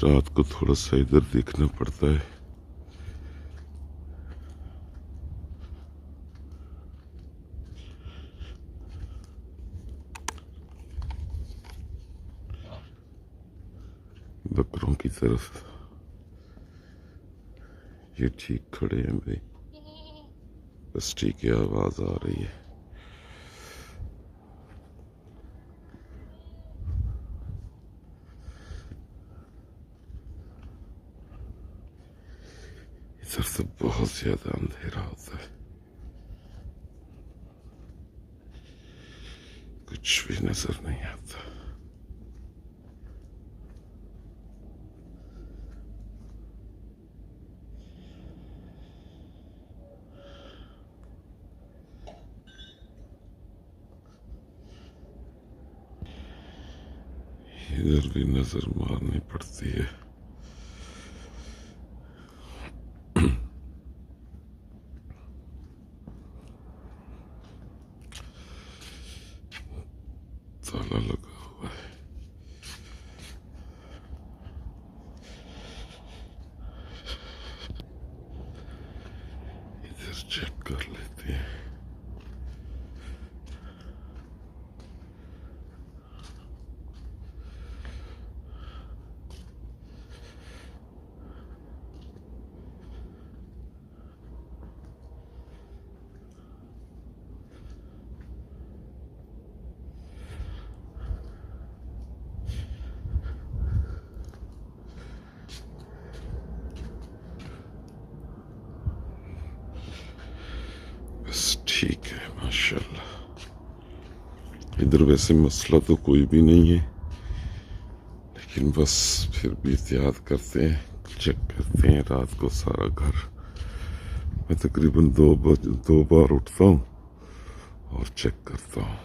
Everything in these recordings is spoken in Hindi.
रात को थोड़ा सा इधर देखना पड़ता है। बकरों की तरफ ये ठीक खड़े हैं भाई, बस ठीक है, आवाज आ रही है। इधर से बहुत ज्यादा अंधेरा होता है, कुछ भी नजर नहीं आता। इधर भी नजर मारनी पड़ती है। ताला लगा हुआ है। इधर चेक कर लेते हैं। बस ठीक है, माशाल्लाह। इधर वैसे मसला तो कोई भी नहीं है, लेकिन बस फिर भी एहतियात करते हैं, चेक करते हैं रात को सारा घर। मैं तकरीबन दो बार उठता हूँ और चेक करता हूँ।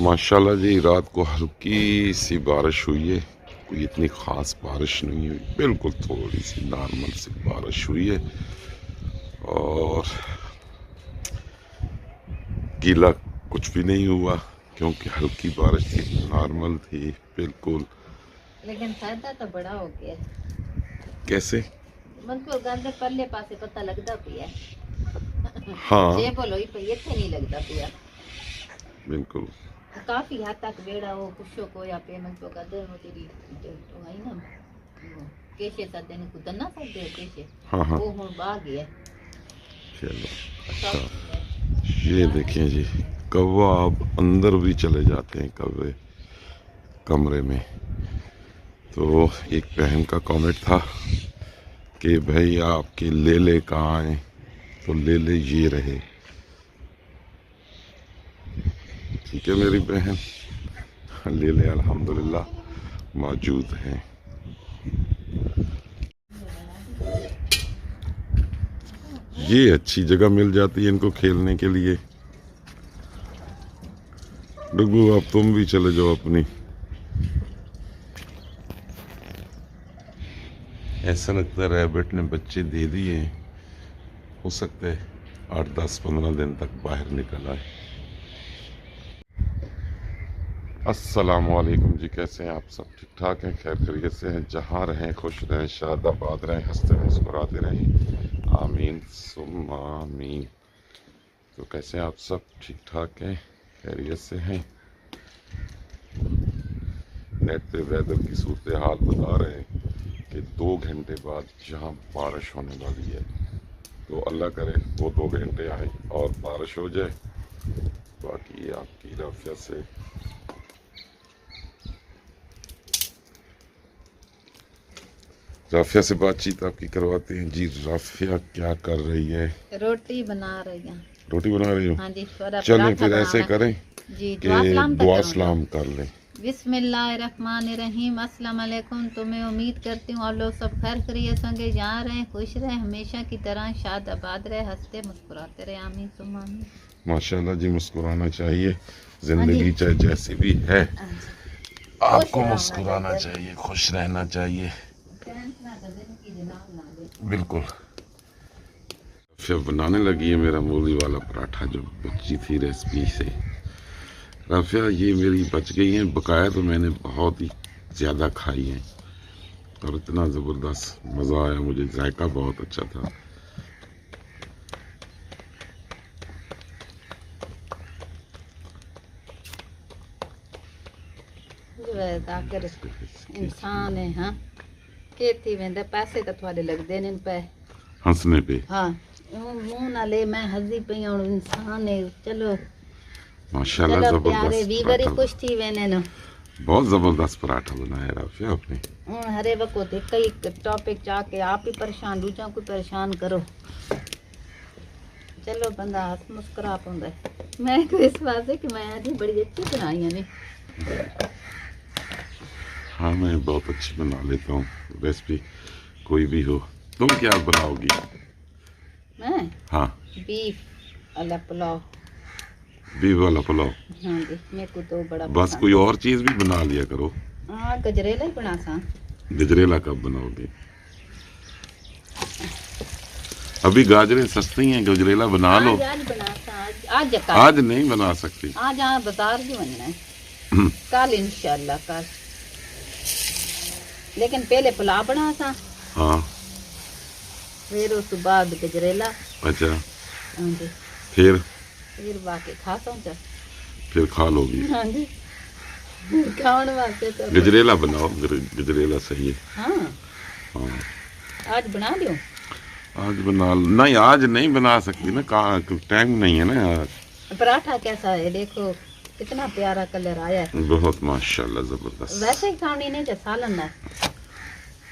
माशाल्लाह जी, रात को हल्की सी बारिश हुई है, कोई इतनी ख़ास बारिश नहीं हुई, बिल्कुल थोड़ी सी नॉर्मल सी बारिश हुई है और गीला कुछ भी नहीं हुआ क्योंकि हल्की बारिश थी, नॉर्मल थी बिल्कुल। लेकिन फायदा तो बड़ा हो गया। कैसे? मतलब गंदे पल्ले पासे पता लगता पिया। हाँ जे बोलो ये इतने नहीं लगता पिया, बिल्कुल। काफी हद तक बेड़ा वो कुछो को या पेमेंट तो कर दे वो तेरी तो आई ना कैसे सदे ने खुद ना सकते हो कैसे। हाँ हाँ वो हुन बाग गया। चलो अच्छा। ये देखें जी, कौवा अब अंदर भी चले जाते हैं कौवे कमरे में। तो एक बहन का कमेंट था कि भाई आपके लेले कहाँ हैं, तो लेले ये रहे। ठीक है मेरी बहन, लेले अल्हम्दुलिल्लाह मौजूद हैं। ये अच्छी जगह मिल जाती है इनको खेलने के लिए। डुगू अब तुम भी चले जाओ अपनी। ऐसा लगता है रैबिट ने बच्चे दे दिए, हो सकता है 8, 10, 15 दिन तक बाहर निकल आए। अस्सलाम वालेकुम जी, कैसे हैं आप सब? ठीक ठाक हैं, खैर खैरियत से हैं? जहाँ रहें खुश रहें, शाद आबाद रहें, हंसते मुस्कुराते रहें, आमीन सुम्मा आमीन। तो कैसे हैं आप सब? ठीक ठाक हैं, खैरियत से हैं? नेट पे वेदर की सूरत हाल बता रहे हैं कि 2 घंटे बाद जहाँ बारिश होने वाली है, तो अल्लाह करे वो 2 घंटे आए और बारिश हो जाए। बाकी आपकी राफिया से बातचीत आपकी करवाते हैं जी। राफिया क्या कर रही है? रोटी बना रही है। रोटी बना रही हो? हाँ जी, चलें फिर ऐसे करें जी, कि दुआ सलाम कर लें। बिस्मिल्लाहिर्रहमानिर्रहीम। अस्सलाम वालेकुम। तो मैं उम्मीद करती हूँ आप लोग सब खैर खैरियत संगे जहाँ रहें खुश रहें, हमेशा की तरह शाद आबाद रहे, हंसते मुस्कुराते रहे, आमीन सुम्मा आमीन। माशाल्लाह जी, मुस्कुराना चाहिए, जिंदगी चाहे जैसी भी है आपको मुस्कुराना चाहिए, खुश रहना चाहिए, बिल्कुल। फिर बनाने लगी है मेरा मूली वाला पराठा जो बची थी रेसिपी से। राफिया ये मेरी बच गई हैं, बकाया तो मैंने बहुत ही ज़्यादा खाई हैं और इतना ज़बरदस्त मज़ा आया मुझे, जायका बहुत अच्छा था। आखिर इंसान है। हाँ के थी वेंदा पैसे तो थोड़े लगते नहीं पे हंसने पे। हाँ मुंह ना ले, मैं हंसी पई हूं, इंसान है। चलो माशाल्लाह चलो प्यारे ज़बरदस्त वीवरी पराठा, खुश थी वेने न। बहुत ज़बरदस्त पराठा बनाया राफिया आपने। हरे वक्त कई टॉपिक जाके आप ही परेशान, दूजा को परेशान करो। चलो बंदा हंस मुस्कुरा पाਉਂਦਾ है। मैं को इस वास्ते कि मैं आज बड़ी अच्छी बनाई है नहीं। हाँ मैं बहुत अच्छी बना लेता हूँ रेसिपी, कोई भी हो। तुम क्या बनाओगी? मैं हाँ बीफ वाला पुलाव। बीफ वाला पुलाव? हाँ जी मेरे को तो बड़ा बस पसंद कोई और चीज़ भी बना लिया करो। हाँ गजरेला ही बना सा। गजरेला कब बनाओगे? अभी गाजरें सस्ती हैं, गजरेला बना लो। आज बना सा, आज आज नहीं बना सकती। आज यहाँ बाजार भी बनना है कल इंशाल्लाह कल। लेकिन पहले पुलाव बना सा, हाँ फिर उस बाद गजरेला। अच्छा हाँ जी फिर बाकी खा समझा। फिर खा लोगी? हाँ जी खाने वास्ते तो गजरेला बनाओ, गजरेला सही है। हाँ हाँ आज बना लियो। आज बना नहीं, आज नहीं बना सकती ना, टाइम नहीं है ना आज। पराठा कैसा है देखो, कितना प्यारा कलर आया है। बहुत माशाल्लाह ज़बरदस्त। वैसे ही खानी नहीं जैसे सालन है।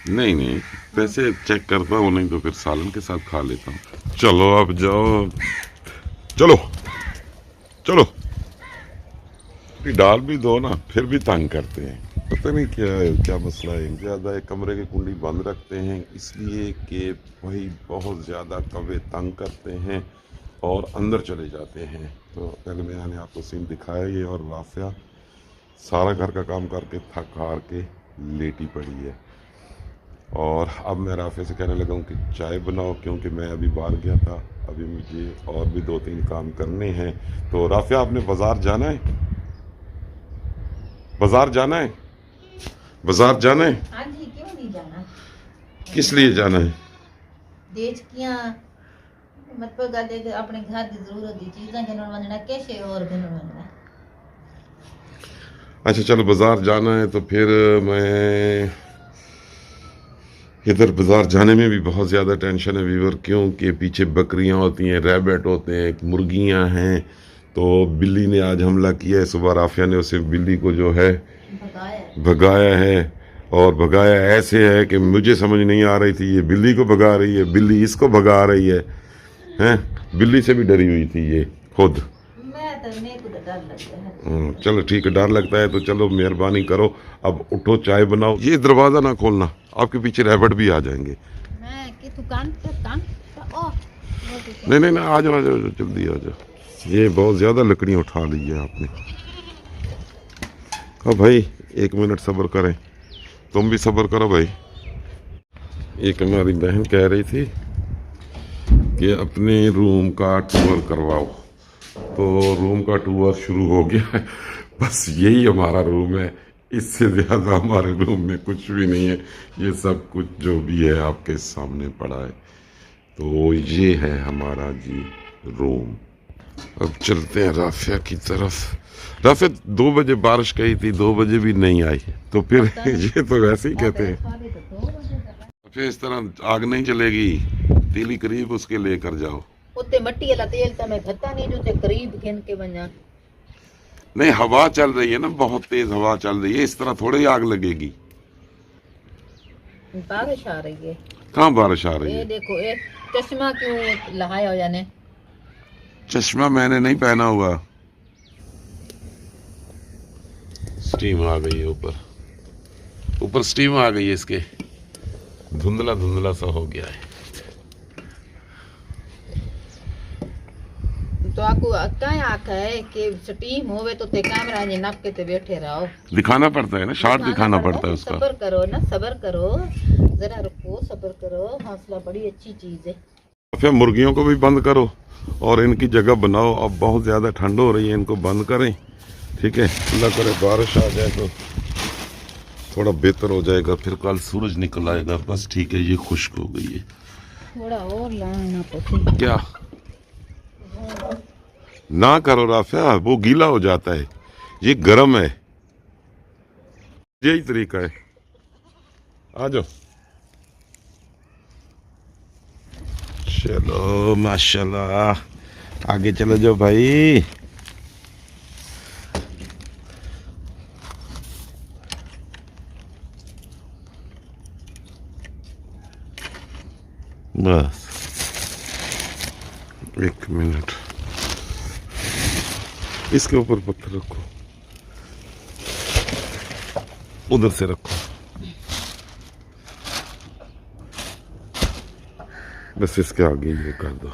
नहीं नहीं वैसे चेक करता हूँ, नहीं तो फिर सालन के साथ खा लेता हूँ। चलो अब जाओ, चलो चलो डाल भी दो ना, फिर भी तंग करते हैं, पता नहीं क्या मसला है। ज़्यादा कमरे की कुंडी बंद रखते हैं इसलिए कि वही बहुत ज़्यादा कौवे तंग करते हैं और अंदर चले जाते हैं। तो पहले मैंने आपको सीन दिखाया ये, और राफिया सारा घर का काम करके थक हार के लेटी पड़ी है। और अब मैं राफिया से कहने लगा हूँ कि चाय बनाओ, क्योंकि मैं अभी बाहर गया था, अभी मुझे और भी 2-3 काम करने हैं। तो राफिया आपने बाज़ार जाना है? बाज़ार जाना है? बाज़ार जाना है? हाँ जी क्यों नहीं जाना। किस लिए जाना है? देश किया मतलब गल अपने घर की जरूरत की चीज़ें गिनन वंजना, कैसे और गिनन वंजना। अच्छा चलो बाज़ार जाना है तो फिर मैं इधर बाज़ार जाने में भी बहुत ज़्यादा टेंशन है व्यूअर, क्योंकि पीछे बकरियां होती हैं, रैबिट होते हैं, मुर्गियां हैं। तो बिल्ली ने आज हमला किया है, सुबह राफिया ने उसे बिल्ली को जो है भगाया है, और भगाया ऐसे है कि मुझे समझ नहीं आ रही थी ये बिल्ली को भगा रही है, बिल्ली इसको भगा रही है, हैं? बिल्ली से भी डरी हुई थी ये खुद। चलो ठीक है, डर लगता है तो चलो मेहरबानी करो, अब उठो चाय बनाओ। ये दरवाज़ा ना खोलना, आपके पीछे रैबिट भी आ जाएंगे। नहीं नहीं नहीं आ जाओ जल्दी आ जाओ। ये बहुत ज़्यादा लकड़ियाँ उठा ली है आपने। हाँ भाई 1 मिनट सब्र करें, तुम भी सब्र करो भाई। एक हमारी बहन कह रही थी कि अपने रूम का टूर करवाओ, तो रूम का टूर शुरू हो गया है। बस यही हमारा रूम है, इससे ज़्यादा हमारे रूम में कुछ भी नहीं है। ये सब कुछ जो भी है आपके सामने पड़ा है। तो ये है हमारा जी रूम। अब चलते हैं राफिया की तरफ। राफिया 2 बजे बारिश कही थी, 2 बजे भी नहीं आई, तो फिर ये तो वैसे ही कहते हैं। फिर इस तरह आग नहीं चलेगी, तीली करीब उसके लेकर जाओ। उत्ते मट्टी वाला तेल तो मैं खाता नहीं जो ते करीब गिन के बना। नहीं हवा चल रही है ना, बहुत तेज हवा चल रही है, इस तरह थोड़ी ही आग लगेगी। बारिश आ रही है। कहाँ बारिश आ रही है? ये देखो ये चश्मा क्यों लगाया हो जाने। चश्मा मैंने नहीं पहना हुआ। स्टीम आ गई है ऊपर स्टीम आ गई है, इसके धुंधला धुंधला सा हो गया है। तो आपको क्या आखा है कि स्टीम होवे तो ते कैमरा ने नप के ते बैठे रहो। दिखाना पड़ता है ना, शॉट दिखाना पड़ता है उसका। सब्र करो ना, सब्र करो, जरा रुको, सब्र करो, हौसला बड़ी अच्छी चीज है। फिर मुर्गियों को भी बंद करो और इनकी जगह बनाओ। अब बहुत ज़्यादा ठंड हो रही है, इनको बंद करें, ठीक है? अल्लाह करे बारिश आ जाए तो थोड़ा बेहतर हो जाएगा, फिर कल सूरज निकल आएगा। बस ठीक है, ये खुश्क हो गई है। थोड़ा और लाना पड़ेगा। क्या ना करो राफिया, वो गीला हो जाता है, ये गर्म है। यही तरीका है। आ जाओ। चलो माशाल्लाह, आगे चलो जाओ भाई। बस 1 मिनट, इसके ऊपर पत्थर रखो, उधर से रखो। बस इसके आगे ये कर दो,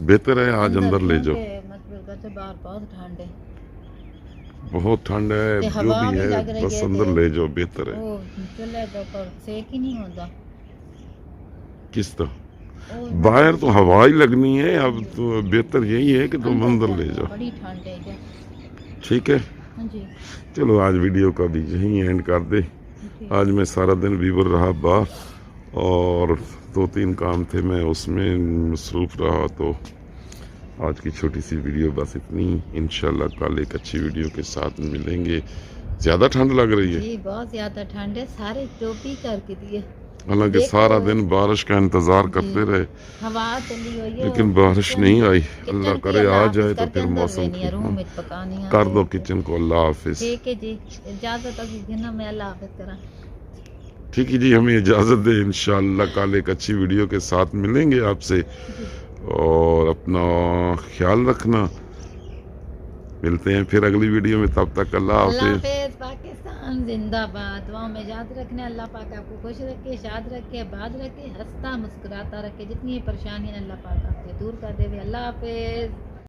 बेहतर है। आज अंदर ले जाओ। मतलब बाहर बहुत ठंड है, बहुत ठंड है, जो हवा भी भी है, लग रही बस है अंदर ले जाओ, बेहतर है। वो चूल्हे के ऊपर सेक ही नहीं होता। किस तरह बाहर तो हवा ही लगनी है, अब तो बेहतर यही है कि तुम अंदर ले जाओ। बड़ी ठंड है क्या? ठीक है, हाँ जी। चलो आज वीडियो का भी यहीं एंड कर दे। आज मैं सारा दिन बीवर रहा बाहर, और 2-3 काम थे, मैं उसमें मसरूफ रहा। तो आज की छोटी सी वीडियो बस इतनी। इंशाल्लाह कल एक अच्छी वीडियो के साथ मिलेंगे। ज़्यादा ठंड लग रही है जी, बहुत ज्यादा ठंड है, सारे टोपी करके दिए। हालांकि सारा दिन बारिश का इंतजार करते रहे, हवा चली हुई है, लेकिन बारिश नहीं आई। अल्लाह करे आ जाए तो फिर मौसम कर दो किचन को। अल्लाह हाफिज। ठीक है जी, इजाजत अभी दिन में। अल्लाह हाफिज करा। ठीक है जी, हमें इजाज़त दे। इंशाल्लाह कल एक अच्छी वीडियो के साथ मिलेंगे आपसे, और अपना ख्याल रखना। मिलते हैं फिर अगली वीडियो में, तब तक अल्लाह हाफिज। पाकिस्तान जिंदाबाद। दुआओं में याद रखना। अल्लाह पाक आपको खुश रखे, शाद रखे, आबाद रखे, हंसता मुस्कुराता रखे। जितनी परेशानियां अल्लाह पाक आपसे दूर कर दे। अल्लाह हाफिज।